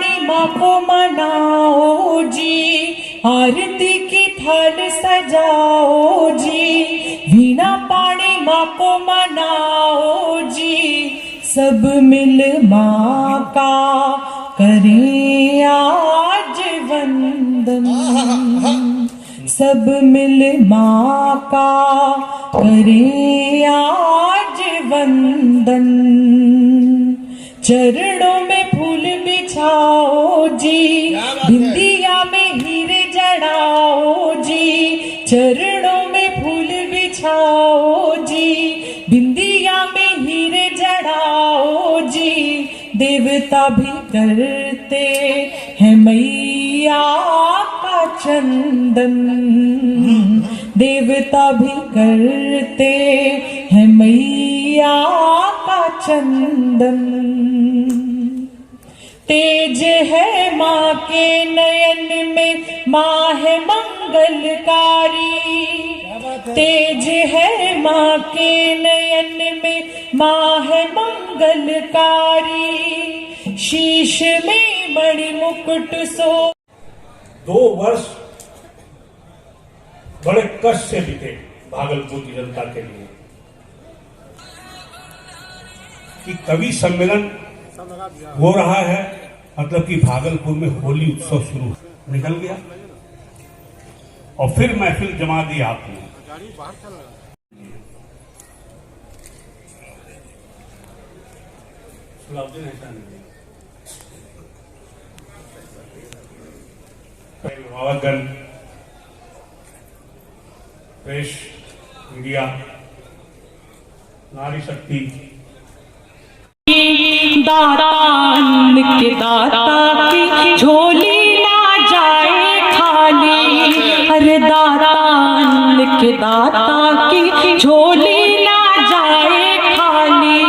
पानी माँ को मनाओ जी, आरती की थाल सजाओ जी, वीणा पानी माँ को मनाओ जी, सब मिल माँ का करें आज वंदन, सब मिल माँ का करें आज वंदन। चरणों में फूल बिछाओ जी, बिंदिया में हीरे जड़ाओ जी, चरणों में फूल बिछाओ जी, बिंदिया में हीरे जड़ाओ जी, देवता भी करते हैं मैया का चंदन, देवता भी करते हैं मैया का चंदन। तेज है माँ के नयन में, माँ है मंगलकारी, तेज है माँ के नयन में, माँ है मंगलकारी, शीश में मणि मुकुट सो। 2 वर्ष बड़े कष्ट से बीते भागलपुर की जनता के लिए कि कवि सम्मेलन हो रहा है, मतलब कि भागलपुर में होली उत्सव शुरू निकल गया और फिर महफिल जमा दी आपने। अभिभावकगण, प्रेस, मीडिया, नारी शक्ति, दातान के दाता की झोली ना जाए खाली, अरे दातान के दाता की झोली ना जाए खाली,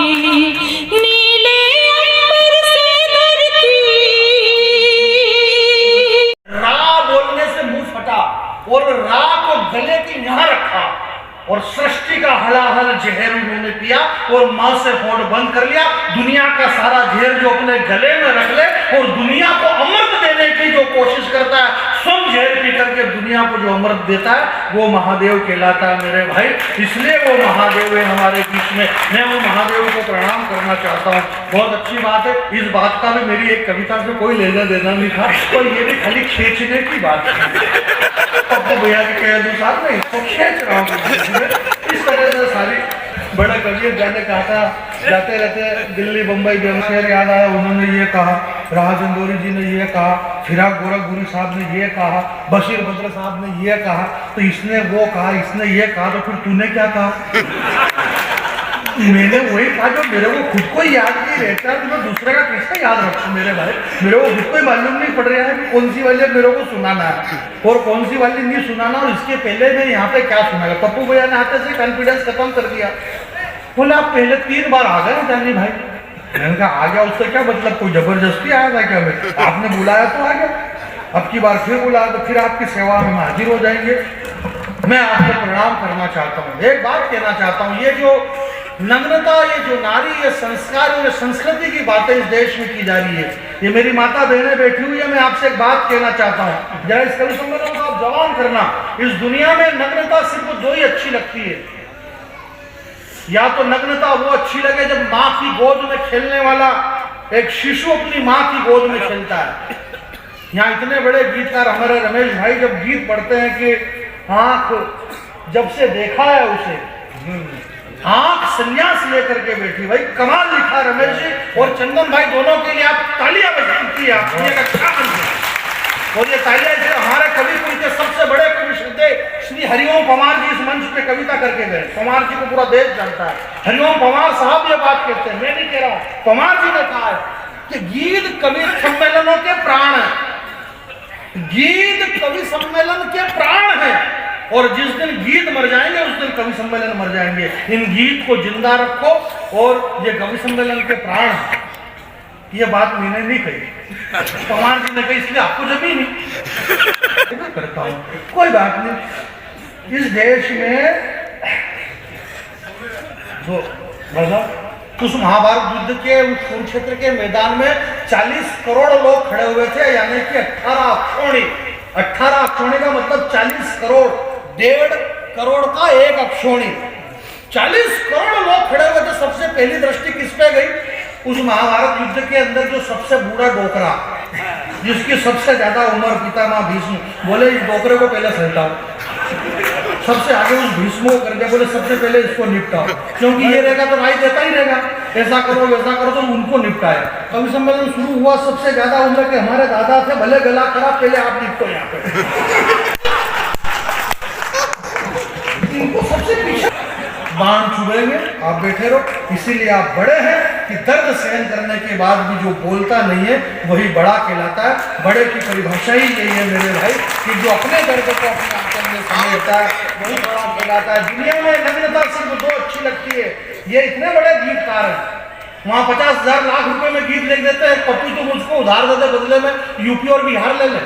नीले अंबर से धरती। रा बोलने से मुंह फटा और रा को गले की यहाँ रखा और सृष्टि का हलाहल जहर उन्होंने पिया और मां से होड़ बंद कर लिया। दुनिया का सारा जहर जो अपने गले में रख ले और दुनिया को अमृत देने की जो कोशिश करता है, स्वयं जहर पी करके दुनिया को जो अमृत देता है, वो महादेव कहलाता है मेरे भाई। इसलिए वो महादेव है हमारे बीच में। मैं वो महादेव को प्रणाम करना चाहता हूँ। बहुत अच्छी बात है। इस बात का भी मेरी एक कविता से कोई लेना देना नहीं था और ये भी खाली खींचने की बात है। पप्पू भैया के कहे अनुसार मैं इसको खींच रहा हूँ। इस तरह से सारी बड़े कवि जाने कहा था, जाते रहते दिल्ली बम्बई बेमशेर याद आया, उन्होंने ये कहा, राज इंदौरी जी ने ये कहा, फिराक गोरखपुरी साहब ने ये कहा, बशीर बद्र साहब ने ये कहा, तो इसने वो कहा, इसने ये कहा, तो फिर तूने क्या कहा? मैंने वही कहा जो मेरे को खुद को याद नहीं रहता, तो मैं दूसरे का कैसे याद रखूं मेरे भाई। मेरे को खुद को मालूम नहीं पड़ रहा है कि कौन सी वाली मेरे को सुनाना है और कौन सी वाली नहीं सुनाना, और इसके पहले मैं यहाँ पे क्या सुनागा। पप्पू भैया ने आते से कॉन्फिडेंस खत्म कर दिया, बोले आप पहले 3 बार आ गए जानी भाई। मैंने कहा आ गया उससे क्या मतलब, कोई जबरदस्ती आया था क्या? मैं आपने बुलाया तो आ गया, अब की बार फिर बुलाया तो फिर आपकी सेवा में हाजिर हो जाएंगे। मैं आपको प्रणाम करना चाहता हूँ। एक बात कहना चाहता हूँ, ये जो नम्रता, ये जो नारी, ये संस्कार और ये संस्कृति की बातें इस देश में की जा रही है, ये मेरी माता बहनें बैठी हुई है। मैं आपसे एक बात कहना चाहता हूँ, जरा इस कवि सम्मेलन को आप जवान करना। इस दुनिया में नग्नता सिर्फ 2 ही अच्छी लगती है, या तो नग्नता वो अच्छी लगे जब माँ की गोद में खेलने वाला एक शिशु अपनी माँ की गोद में खेलता है। यहाँ इतने बड़े गीतकार हमारे रमेश भाई जब गीत पढ़ते हैं कि आंख जब से देखा है उसे, आंख संन्यास लेकर के बैठी, भाई कमाल लिखा रमेश जी और चंदन भाई, दोनों के लिए आप तालियां बजाइए। और ये तालियां हमारे कविपुर के सबसे बड़े कवि श्री हरिओम पवार जी इस मंच पे कविता करके गए। पवार जी को पूरा देश जानता है। हरिओम पवार साहब ये बात कहते हैं, मैं नहीं कह रहा हूं, पवार जी ने कहा है कि गीत कवि सम्मेलनों के प्राण है, गीत कवि सम्मेलन के प्राण है, और जिस दिन गीत मर जाएंगे उस दिन कवि सम्मेलन मर जाएंगे। इन गीत को जिंदा रखो और ये कवि सम्मेलन के प्राण है। ये बात मैंने नहीं कही, पवार जी ने कही, इसलिए आपको जमी नहीं करता हूं। कोई बात नहीं। इस देश में जो उस महाभारत युद्ध के उस कुरुक्षेत्र के मैदान में 40 करोड़ लोग खड़े हुए थे, यानी कि 18 अक्षौणी। 18 अक्षौणी का मतलब 40 करोड़, 1.5 करोड़ का एक अक्षौणी। 40 करोड़ लोग खड़े हुए थे। सबसे पहली दृष्टि किस पे गई? उस महाभारत युद्ध के अंदर जो सबसे बूढ़ा डोकरा, जिसकी सबसे ज्यादा उम्र, पितामह भीष्म, बोले इस डोकरे को पहले सलटाओ। सबसे आगे उस भीष्म को कर दिया, बोले सबसे पहले इसको निपटाओ, क्योंकि ये रहेगा तो राय देता ही रहेगा, ऐसा करो वैसा करो, तो उनको निपटाए। कवि सम्मेलन शुरू हुआ, सबसे ज्यादा उम्र के हमारे दादा थे, भले गला खराब, पहले आप निपटो यहाँ पे। इनको सबसे पीछे बाण चुभेंगे, आप बैठे रहो। इसीलिए आप बड़े हैं कि दर्द सहन करने के बाद भी जो बोलता नहीं है वही बड़ा कहलाता है। बड़े की परिभाषा ही यही है मेरे भाई, कि जो अपने दर्द को अपने आंचल में समेटता है वही बड़ा कहलाता है। दुनिया में नग्नता सिर्फ 2 अच्छी लगती है। ये इतने बड़े गीतकार हैं, वहाँ 50,000 लाख रुपए में गीत लिख देते हैं। पप्पू तुम मुझको उधार दे दे, बदले में यूपी और बिहार ले ले।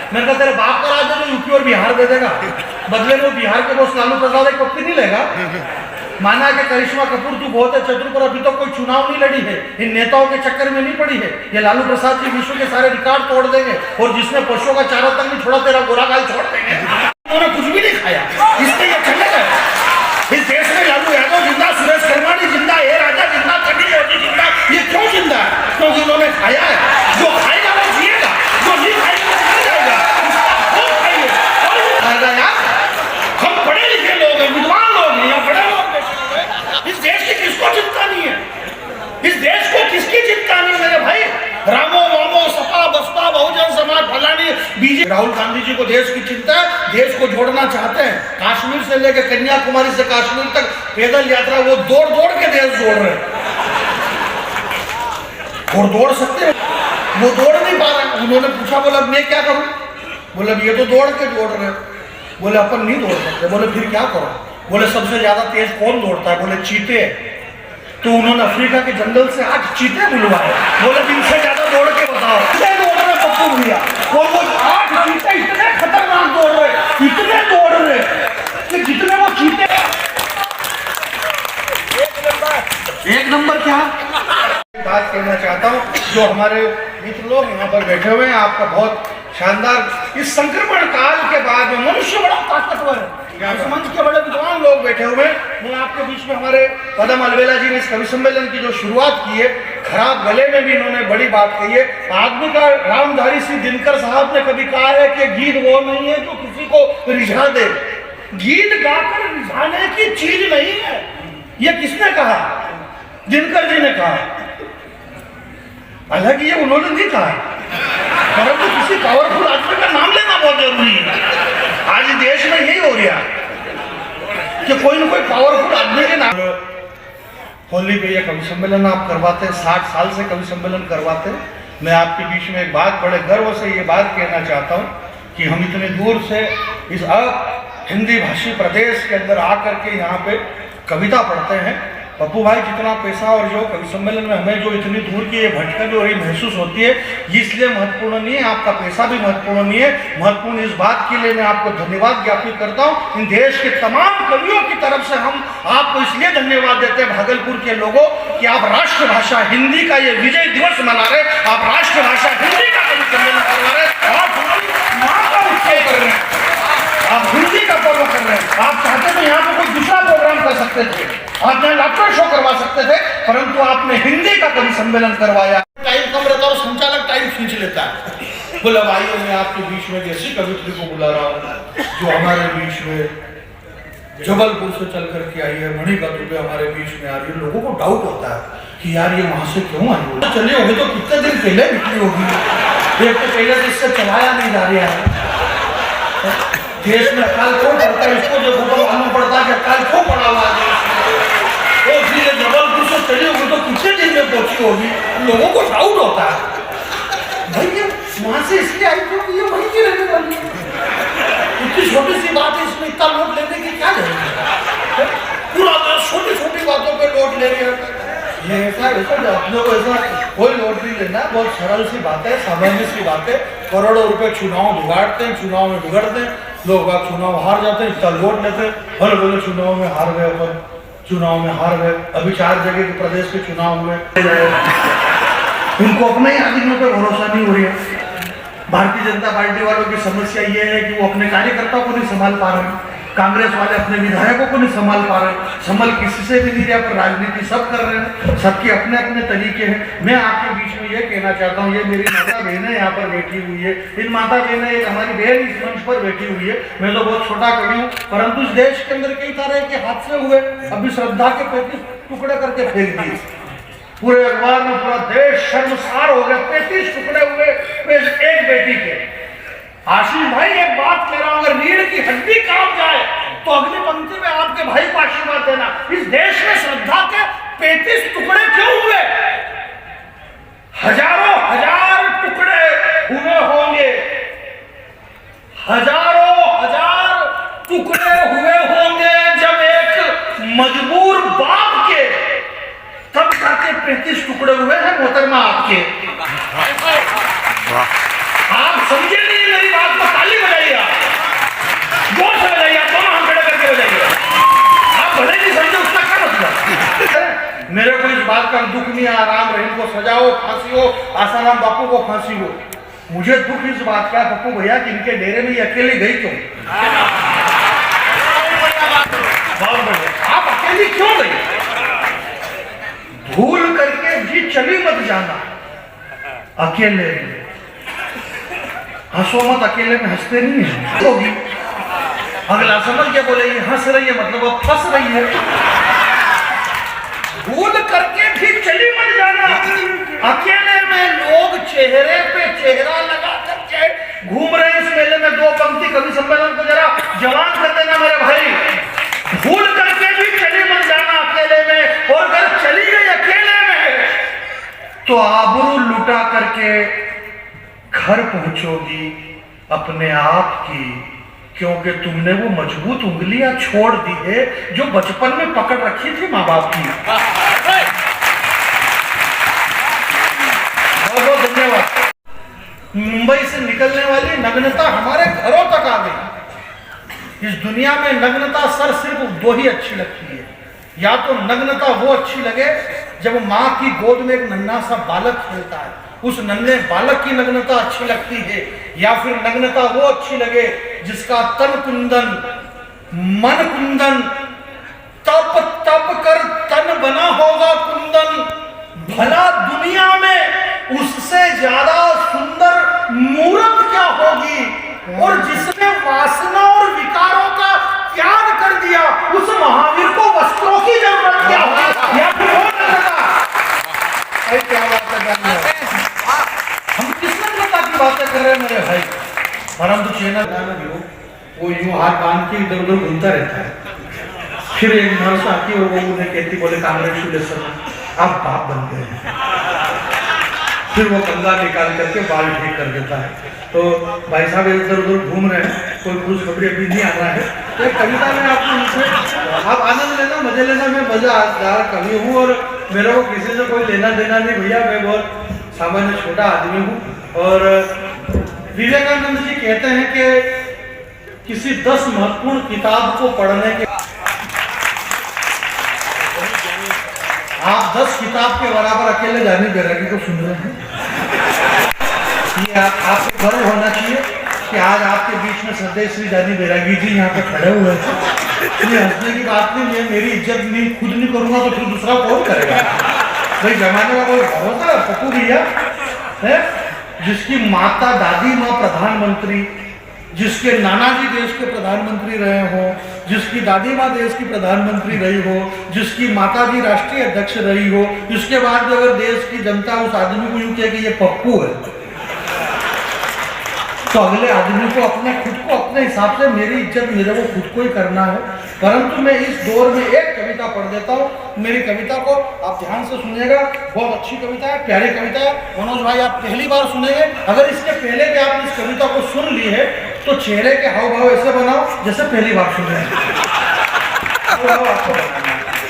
मैंने कहा तेरे बाप का राज्य तो यूपी और बिहार दे देगा, बदले में बिहार के बॉस लालू प्रसाद एक पप्पी नहीं लेगा। माना कि करिश्मा कपूर तू बहुत है चतुर, पर अभी तो कोई चुनाव नहीं लड़ी है, इन नेताओं के चक्कर में नहीं पड़ी है। ये लालू प्रसाद जी विश्व के सारे रिकॉर्ड तोड़ देंगे, और जिसने पशुओं का चारा तक नहीं छोड़ा, तेरा गोरा गाल छोड़ देंगे। उन्होंने कुछ भी नहीं खाया, इसलिए ये चले गए। इस देश में लालू यादव जिंदा, सुरेश करमानी जिंदा, ए राजा जिंदा, कभी मोदी जिंदा। ये क्यों जिंदा है? क्योंकि उन्होंने खाया है। जो खाएगा वो जिएगा, जो नहीं खाएगा वो मर जाएगा। यार हम पढ़े लिखे लोग हैं, विद्वान लोग हैं, या बड़े लोग हैं। इस देश की किसको चिंता नहीं है? इस देश को किसकी चिंता नहीं है मेरे भाई? रामो वामो सपा बसपा बहुजन समाज फलानी बीजेपी। राहुल गांधी जी को देश की चिंता है, देश को जोड़ना चाहते हैं। कश्मीर से लेकर कन्याकुमारी से कश्मीर तक पैदल यात्रा वो दौड़ दौड़ के देश जोड़ रहे हैं। और दौड़ सकते हैं, वो दौड़ नहीं पा रहे। उन्होंने पूछा, बोला मैं क्या करूं? बोले ये तो दौड़ के जोड़ रहे। बोले अपन नहीं दौड़ सकते। बोले फिर क्या करो? बोले सबसे ज्यादा तेज कौन दौड़ता है? बोले चीते। तो उन्होंने अफ्रीका के जंगल से 8 चीते बुलवाए। बोले इनसे ज्यादा दौड़ के बताओ। कितने दौड़ रहे पप्पू भैया? और वो 8 चीते इतने खतरनाक दौड़ रहे, इतने दौड़ रहे कि जितने वो चीते। एक नंबर क्या बात कहना चाहता हूँ, जो हमारे मित्र लोग यहाँ पर बैठे हुए हैं, आपका बहुत शानदार। इस संक्रमण काल के बाद में मनुष्य बड़ा ताकतवर है। इस मंच के बड़े विद्वान लोग बैठे हुए हैं। मैं आपके बीच में हमारे पदम अलवेला जी ने इस कवि सम्मेलन की जो शुरुआत की है, खराब गले में भी इन्होंने बड़ी बात कही है। आदमी का रामधारी सिंह दिनकर साहब ने कभी कहा है कि गीत वो नहीं है जो किसी को रिझा दे, गीत गाकर रिझाने की चीज नहीं है। ये किसने कहा? दिनकर जी ने कहा। हालांकि ये उन्होंने नहीं कहा, परंतु किसी पावरफुल आदमी का नाम लेना बहुत जरूरी है। आज देश में यही हो रहा कि कोई ना कोई पावरफुल आदमी के नाम। होली पे ये कवि सम्मेलन आप करवाते हैं, 60 साल से कवि सम्मेलन करवाते हैं। मैं आपके बीच में एक बात बड़े गर्व से ये बात कहना चाहता हूँ कि हम इतने दूर से इस हिंदी भाषी प्रदेश के अंदर आकर के यहाँ पे कविता पढ़ते हैं। पप्पू भाई, जितना पैसा और जो कवि सम्मेलन में हमें जो इतनी दूर की ये भटकन जो महसूस होती है, ये इसलिए महत्वपूर्ण नहीं है, आपका पैसा भी महत्वपूर्ण नहीं है। महत्वपूर्ण इस बात के लिए मैं आपको धन्यवाद ज्ञापित करता हूँ। इन देश के तमाम कवियों की तरफ से हम आपको इसलिए धन्यवाद देते हैं, भागलपुर के लोगों, कि आप राष्ट्रभाषा हिंदी का ये विजय दिवस मना रहे, आप राष्ट्रभाषा हिंदी का कवि सम्मेलन करवा रहे, आप हमारी माँ का उत्सव कर रहे हैं, आप हिंदी का पर्व कर रहे हैं। आप चाहते तो यहाँ पे कोई दूसरा प्रोग्राम कर सकते थे, आप यहाँ लैपटॉप शो करवा सकते थे, परंतु आपने हिंदी का कवि सम्मेलन करवाया। टाइम कम रहता है और संचालक टाइम खींच लेता है। बोला भाइयों, मैं आपके बीच में ऐसी कवित्री को बुला रहा हूँ जो हमारे बीच में जबलपुर से चल करके आई है, मणिकर्ण पे हमारे बीच में आ रही है। लोगों को डाउट होता है कि यार ये वहां से क्यों आई होगी? चली होगी तो कितने दिन पहले निकली होगी। एक तो पहले से इससे चलाया नहीं जा रहा है। देश में काल क्यों पड़ता है, इसको जो फोटो मालूम पड़ता है कि काल क्यों पड़ा हुआ है। तो फिर जबलपुर से चली होगी तो कितने दिन में पहुंची होगी? लोगों को डाउट होता है भाई ये वहां से इसलिए आई क्योंकि ये वहीं की रहने वाली है। इतनी छोटी सी बात है, इसमें इतना लोट लेने की क्या जरूरत है? पूरा छोटी छोटी बातों पे लोट ले रहे हैं। ये ऐसा अपने को ऐसा कोई लोट नहीं लेना, बहुत सरल सी बात है, सामान्य सी बात है। करोड़ों रुपए चुनाव बिगाड़ते हैं, चुनाव में बिगड़ते हैं, लोग बाग चुनाव हार जाते हैं, इतना लोट लेते हैं। हर बोले चुनाव में हार गए, अपन चुनाव में हार गए, अभी 4 जगह के प्रदेश के चुनाव हुए, उनको अपने ही आदमियों पर भरोसा नहीं हो रही है। भारतीय जनता पार्टी वालों की समस्या ये है कि वो अपने कार्यकर्ताओं को नहीं संभाल पा रहे, कांग्रेस वाले अपने विधायकों को नहीं संभाल पा रहे, संभल किसी से भी नहीं रहा, पर राजनीति सब कर रहे हैं, सबके अपने अपने तरीके हैं। मैं आपके बीच में ये कहना चाहता हूँ, ये मेरी माता बहनें यहाँ पर बैठी हुई है, इन माता बहनें, एक हमारी बहन इस मंच पर बैठी हुई है। मैं तो बहुत छोटा कवि हूँ, परंतु इस देश के अंदर कई तरह के हादसे हुए, अभी श्रद्धा के 35 टुकड़े करके फेंक दिए, पूरे अखबार में पूरा देश शर्मसार हो गया, 35 टुकड़े हुए एक बेटी के। आशीष भाई एक बात कह रहा हूं, अगर रीढ़ की हड्डी कांप जाए तो अगली पंक्ति में आपके भाई को आशीर्वाद देना। इस देश में श्रद्धा के 35 टुकड़े क्यों हुए? हजारों हजार टुकड़े हुए होंगे, हजारों हजार टुकड़े हुए होंगे जब एक मजबूर बाप के तब जाके 35 टुकड़े हुए हैं मोहतरमा आपके। आप समझे नहीं मेरी बात को, ताली बजाइए, जोर से बजाइए, दोनों हाथ खड़े करके बजाइए। आप भले नहीं समझे उसका क्या मतलब? मेरे को इस बात का दुख नहीं आ, राम रहीम को सजा हो, फांसी हो, आसाराम बापू को फांसी हो, मुझे दुख इस बात का पप्पू भैया कि इनके डेरे में ये अकेले गई क्यों? बहुत बढ़िया, आप अकेली क्यों गई? भूल करके भी चली मत जाना अकेले, हंसो मत अकेले में, हंसते नहीं है होगी, अगला समझ के बोले ये हंस रही है मतलब वो फंस रही है। भूल करके भी चली मत जाना अकेले में, लोग चेहरे पे चेहरा लगा करके घूम रहे हैं इस मेले में। 2 पंक्ति कवि सम्मेलन को जरा जवान कर देना मेरे भाई, भूल करके भी चली मत जाना अकेले में, और अगर चली गई अकेले में तो आबरू लुटा करके घर पहुंचोगी अपने आप की, क्योंकि तुमने वो मजबूत उंगलियां छोड़ दी है जो बचपन में पकड़ रखी थी माँ बाप की। बहुत बहुत धन्यवाद। मुंबई से निकलने वाली नग्नता हमारे घरों तक आ गई। इस दुनिया में नग्नता सर सिर्फ 2 ही अच्छी लगती है, या तो नग्नता वो अच्छी लगे जब माँ की गोद में एक नन्हा सा बालक खेलता है, उस नन्हे बालक की नग्नता अच्छी लगती है, या फिर नग्नता वो अच्छी लगे जिसका तन कुंदन मन कुंदन, तप तप कर तन बना होगा कुंदन, भला दुनिया में उससे ज्यादा सुंदर मूर्त क्या होगी? और जिसने वासना और विकारों का त्याग कर दिया उस महावीर को वस्त्रों की जरूरत क्या होगी? या फिर हो नग्नता? क्या बात है, हम किस नग्नता की बातें कर रहे हैं मेरे भाई? परंतु चैनल वो यूं हाथ बांध के इधर उधर घूमता रहता है, फिर एक नर्स आती है वो उन्हें कहती, बोले कांग्रेचुलेशन आप बाप बन गए हैं, फिर वो कंधा निकाल करके बाल ठीक कर देता है। तो भाई साहब इधर उधर घूम रहे हैं, कोई खुशखबरी अभी नहीं आना है, तो एक कविता में आपको उनसे आप आनंद लेना, मजे लेना, मैं मजेदार कवि हूँ और मेरे को किसी से कोई लेना देना नहीं भैया, मैं बहुत सामान्य छोटा आदमी हूँ। और विवेकानंद जी कहते हैं कि किसी 10 महत्वपूर्ण किताब को पढ़ने के आप 10 किताब के बराबर अकेले जाने बैरागी को सुन रहे हैं। ये आपको गर्व होना चाहिए कि आज आपके बीच में सदैव श्री जानी बैरागी जी यहाँ पे खड़े हुए हैं। ये हंसने की बात नहीं है, मेरी इज्जत नहीं खुद नहीं करूंगा तो फिर दूसरा कौन करेगा? भाई जमाने का कोई भरोसा है? पप्पू भैया है जिसकी माता दादी माँ प्रधानमंत्री, जिसके नाना जी देश के प्रधानमंत्री रहे हो, जिसकी दादी माँ देश की प्रधानमंत्री रही हो, जिसकी माता जी राष्ट्रीय अध्यक्ष रही हो, इसके बाद भी अगर देश की जनता उस आदमी को यूं कहे कि ये पप्पू है, तो अगले आदमी को अपने खुद को अपने हिसाब से, मेरी इज्जत मेरे को खुद को ही करना है। परंतु मैं इस दौर में एक कविता पढ़ देता हूँ, मेरी कविता को आप ध्यान से सुनिएगा, बहुत अच्छी कविता है, प्यारी कविता है। मनोज भाई आप पहली बार सुनेंगे, अगर इसके पहले भी आपने इस कविता को सुन ली है तो चेहरे के हाव भाव ऐसे बनाओ जैसे पहली बार सुन रहे हैं।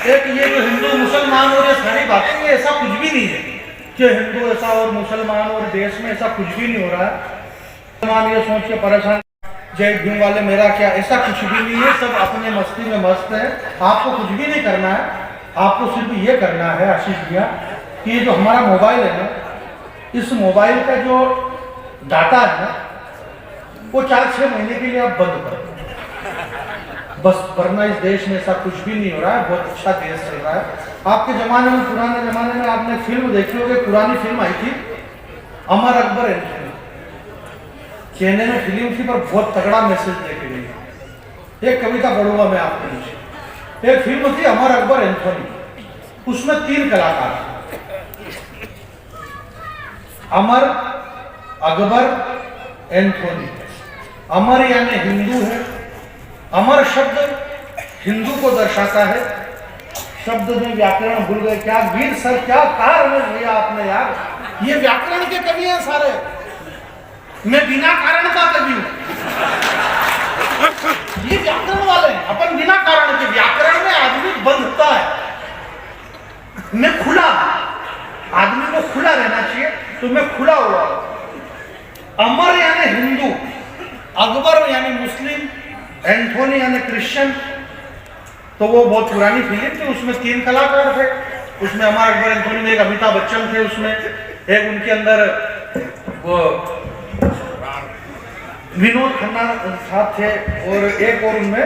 एक ये जो हिंदू मुसलमान और ये सारी बातें, ये ऐसा कुछ भी नहीं है कि हिंदू ऐसा और मुसलमान और देश में ऐसा कुछ भी नहीं हो रहा है। मुसलमान ये सोच के परेशान जय भीम वाले मेरा क्या, ऐसा कुछ भी नहीं है, सब अपने मस्ती में मस्त है। आपको कुछ भी नहीं करना है, आपको सिर्फ ये करना है आशीष भैया कि ये जो हमारा मोबाइल है ना, इस मोबाइल का जो डाटा है ना वो 4-6 महीने के लिए आप बंद कर दो बस, वरना इस देश में ऐसा कुछ भी नहीं हो रहा है। बहुत अच्छा देश चल रहा है। आपके जमाने में, पुराने जमाने में आपने फिल्म देखी होगी, पुरानी फिल्म आई थी अमर अकबर एंथोनी, चेन्नई में फिल्म थी पर बहुत तगड़ा मैसेज देके गई। एक कविता पढ़ूंगा मैं आपके नीचे। एक फिल्म थी अमर अकबर एंथोनी, उसमें 3 कलाकार थे, अमर अकबर एंथोनी। अमर यानी हिंदू है, अमर शब्द हिंदू को दर्शाता है। शब्द में व्याकरण भूल गए क्या वीर सर, क्या कहा भैया आपने यार, ये व्याकरण के कवि हैं सारे, मैं बिना कारण का कवि हूं। ये व्याकरण वाले हैं, अपन बिना कारण के, व्याकरण में आदमी बंधता है, मैं खुला, आदमी को खुला रहना चाहिए, तो मैं खुला हुआ। अमर यानी हिंदू, अकबर यानी मुस्लिम, एंथोनी यानी क्रिश्चियन। तो वो बहुत पुरानी फिल्म थी, उसमें 3 कलाकार थे। उसमें अमर अकबर एंथोनी में एक अमिताभ बच्चन थे, उसमें एक उनके अंदर वो विनोद खन्ना साहब थे, और एक और उनमें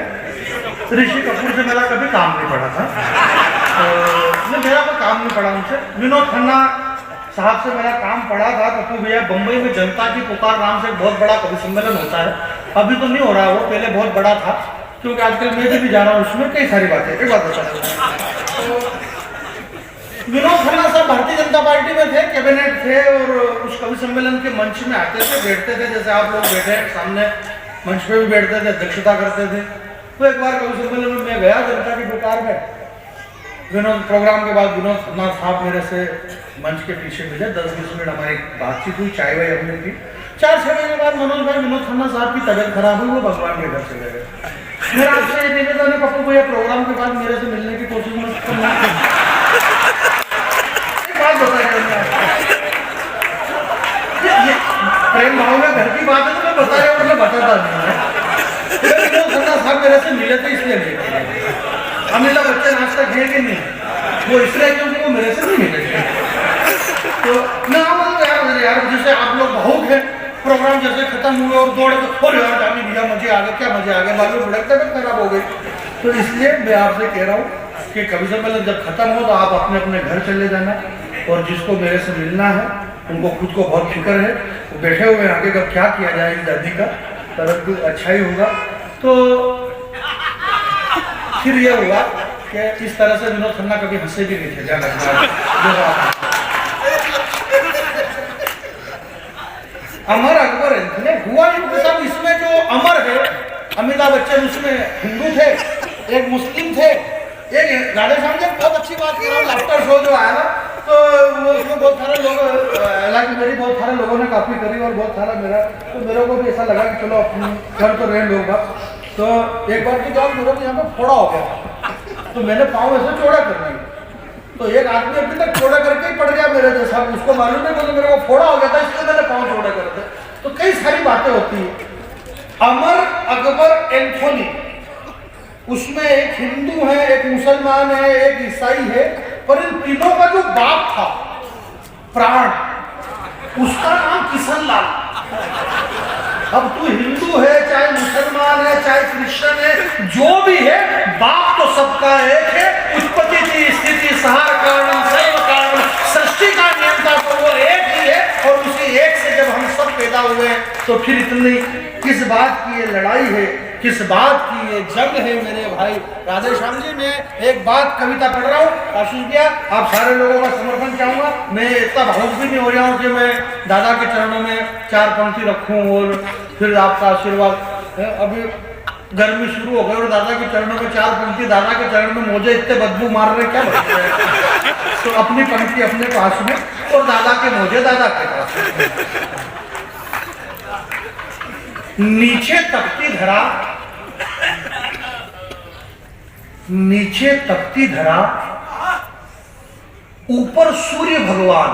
ऋषि कपूर से मेरा कभी काम नहीं पड़ा था, मेरा कोई काम नहीं पड़ा उनसे। विनोद खन्ना साहब से मेरा काम पड़ा था। पप्पू भैया, बंबई में जनता की पुकार नाम से एक बहुत बड़ा कवि सम्मेलन होता है, अभी तो नहीं हो रहा है, वो पहले बहुत बड़ा था, क्योंकि आजकल मैं भी जा रहा हूँ, उसमें कई सारी बातें। एक बात बता दूँ, विनोद खन्ना साहब भारतीय जनता पार्टी में थे, कैबिनेट थे, और उस कवि सम्मेलन के मंच में आते थे, बैठते थे, जैसे आप लोग बैठे सामने मंच पे भी बैठते थे, अध्यक्षता करते थे। तो एक बार कवि सम्मेलन में मैं गया जनता की पुकार में, विनोद प्रोग्राम के बाद विनोद खन्ना साहब मेरे से मंच के पीछे मिले, 10-20 मिनट हमारी बातचीत हुई, चाय वाय हमने पी। 4-6 महीने बाद मनोज भाई, विनोद खन्ना साहब की तबियत खराब हुई, वो भगवान के घर चले गए। मेरा आपसे ये निवेदन है पप्पू भैया, प्रोग्राम के बाद मेरे से मिलने की कोशिश मत करना। बात प्रेम भाव में घर की बात है, तो मैं बताया और मैं बताता नहीं है। विनोद खन्ना साहब मेरे से मिले थे इसलिए नहीं, अमिताभ बच्चन आज तक है कि नहीं, वो इसलिए क्योंकि वो मेरे से नहीं मिले। तो मैं यार जैसे आप लोग भावुक हैं, प्रोग्राम जैसे खत्म हुए और दौड़ और यार जानी भैया मजे आ गए, क्या मजे आ गए, बाद में बड़ी तबियत खराब हो गई। तो इसलिए मैं आपसे कह रहा हूँ कि कभी सम्मेलन जब खत्म हो तो आप अपने अपने घर चले जाना, और जिसको मेरे से मिलना है उनको खुद को बहुत फिक्र है, वो बैठे हुए आगे का क्या किया जाए इस दादी का, तरफ अच्छा ही होगा। तो फिर ये हुआ कि इस तरह से विनोद खन्ना कभी हंसे भी नहीं थे, जाना अमर अकबर एंथोनी हुआ नहीं सब। इसमें जो अमर है अमिताभ बच्चन, उसमें हिंदू थे, एक मुस्लिम थे, एक राधे श्याम जी। बहुत अच्छी बात कर रहा हूँ, लाफ्टर शो जो आया ना, तो वो उसमें बहुत सारे लोग, हालांकि मेरी बहुत सारे लोगों ने काफी करी और बहुत सारा मेरा, तो मेरे को भी ऐसा लगा कि चलो अपने घर तो रहे लोग। तो एक बार की बात, मेरे को यहाँ पे फोड़ा हो गया, तो मैंने पाँव ऐसे चौड़ा कर दिया, तो एक आदमी अभी तक चौड़ा करके ही पड़ गया मेरे जैसा, उसको मालूम नहीं, तो मेरे को फोड़ा हो गया था, इसलिए मैंने पाँव चौड़ा कर दिया। तो कई सारी बातें होती है। अमर अकबर एंथोनी, उसमें एक हिंदू है, एक मुसलमान है, एक ईसाई है, पर इन तीनों का जो बाप था प्राण, उसका नाम किशन लाल। अब तू हिंदू है, चाहे मुसलमान है, चाहे क्रिश्चियन है, जो भी है, बाप तो सबका एक है। उत्पत्ति की स्थिति सहार कारण सर्व कारण, सृष्टि का नियंता तो वो एक ही है, और उसी एक से जब हम सब पैदा हुए, तो फिर इतनी किस बात की ये लड़ाई है, किस बात की ये जंग है मेरे भाई। राधे श्याम जी, मैं एक बात कविता पढ़ रहा हूँ, आशीष भैया आप सारे लोगों का समर्थन चाहूंगा। मैं इतना भावुक भी नहीं हो रहा हूँ कि मैं दादा के चरणों में 4 पंक्ति रखूँ और फिर आपका आशीर्वाद। अभी गर्मी शुरू हो गई और दादा के चरणों में 4 पंक्ति, दादा के चरण में मुझे इतने बदबू मार रहे, क्या बदबू है? तो अपनी पंक्ति अपने पास में और दादा के मोजे दादा के पास में। नीचे तपती धरा, नीचे तपती धरा, ऊपर सूर्य भगवान।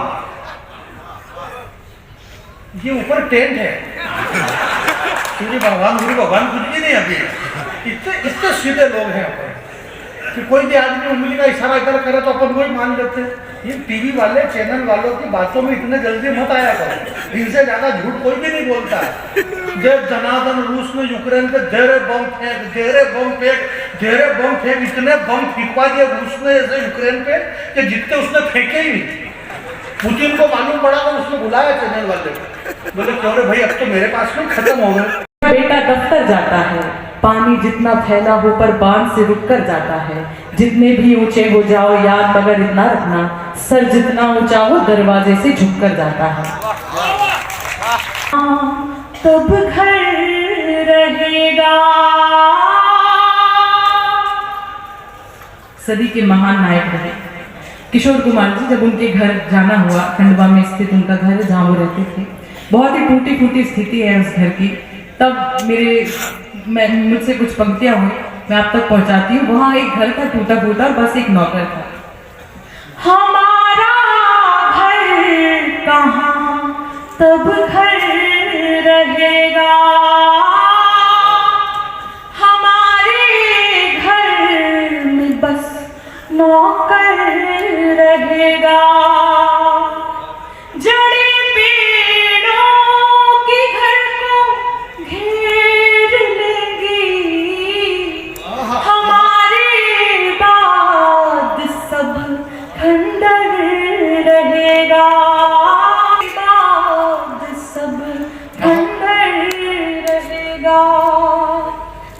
ये ऊपर टेंट है, तेरी भगवान गुरु भगवान कुछ भी नहीं अभी। इतने सीधे लोग हैं अपन कि कोई भी आदमी उंगली का इशारा इधर करे तो अपन वही मान लेते हैं। ये टीवी वाले चैनल वालों की बातों में इतने जल्दी मत आया करो, इनसे ज्यादा झूठ कोई भी नहीं बोलता है। जब जनार्दन रूस में यूक्रेन पे धेरे बम फेंक इतने बम फेंकवा दिए रूस ने ऐसे यूक्रेन पे कि जितने उसने फेंके ही नहीं। पुतिन को मालूम पड़ा तो उसने बुलाया चैनल वाले को, बोले क्यों रे भाई अब तो मेरे पास में खत्म हो गए। बेटा दफ्तर जाता है, पानी जितना फैला हो पर बांध से रुक कर जाता है। जितने भी ऊंचे हो जाओ याद मगर इतना रखना, सर जितना ऊंचा हो दरवाजे से झुक कर जाता है। तब घर रहेगा। सदी के महान नायक रहे किशोर कुमार जी। जब उनके घर जाना हुआ, खंडवा में स्थित उनका घर है जहाँ वो रहते थे, बहुत ही टूटी फूटी स्थिति है उस घर की। तब मुझसे कुछ पंक्तियां हुई, मैं आप तक पहुंचाती हूँ। वहाँ एक घर था टूटा फूटा, बस एक नौकर था। हमारा घर कहाँ तब घर रहेगा, हमारे घर में बस नौकर रहेगा। जड़े पेड़ों के घर को घेर लेंगी, हमारे बाद सब खंडर रहेगा, बाद सब खंडर रहेगा।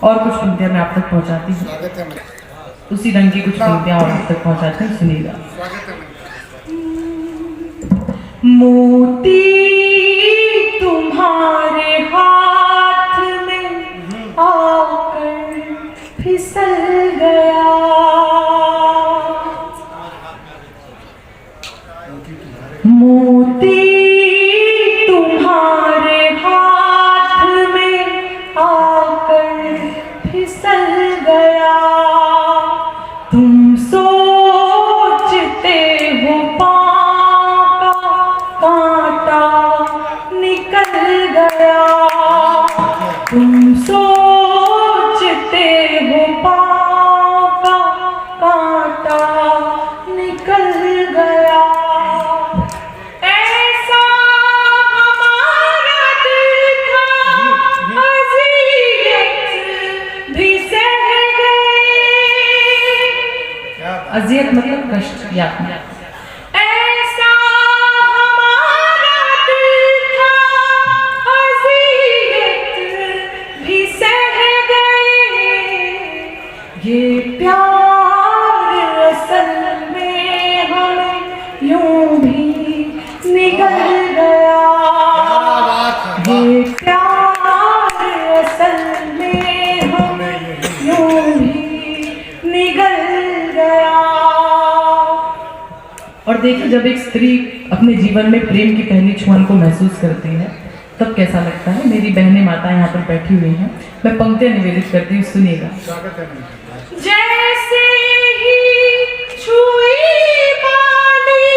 और कुछ पंक्तियां मैं आप तक पहुंचाती हूँ, उसी रंग की कुछ पंक्तियां और आप तक पहुंचाती हूँ, सुनिएगा। मोती तुम्हारे हाथ में आकर फिसल गया, मोती तुम्हारे हाथ में आकर फिसल गया। तुम सोचते हो पाँव का कांटा निकल गया, तुम सोचते हो पाँव का कांटा निकल गया। ऐसा हमारा दिल था, अज़ियत भी सह गए। अज़ियत मतलब कष्ट या ऐसा हमारा दिल था, अज़ियत भी सह गए। ये प्यार असल में हमें यूं भी निगल गया, ये प्यार असल में हमें यूं भी निगल गया। और देखिए, जब एक स्त्री अपने जीवन में प्रेम की पहली छुअन को महसूस करती है तब कैसा लगता है। मेरी बहनें माता यहाँ पर बैठी हुई हैं, मैं पंक्तियां निवेदित करती हूँ, सुनिएगा। जैसे ही छुई बाली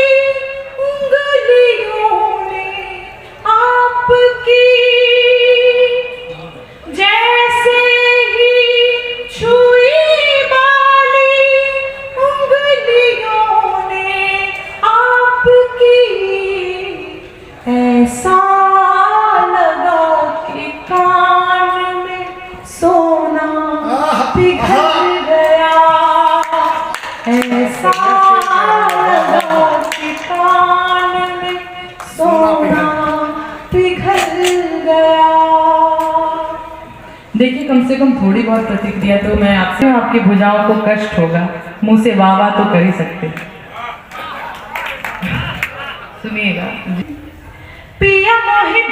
उंगलियों ने आपकी, जैसे ही छुई बाली उंगलियों ने आपकी, ऐसा लगा कि कान में सोना पिघल गया, ऐसा लगा कि कान में सोना पिघल गया। देखिए, कम से कम थोड़ी बहुत प्रतिक्रिया तो मैं आपसे, आपकी भुजाओं को कष्ट होगा, मुंह से वाह वाह तो कर ही सकते। सुनिएगा। पिया मोहि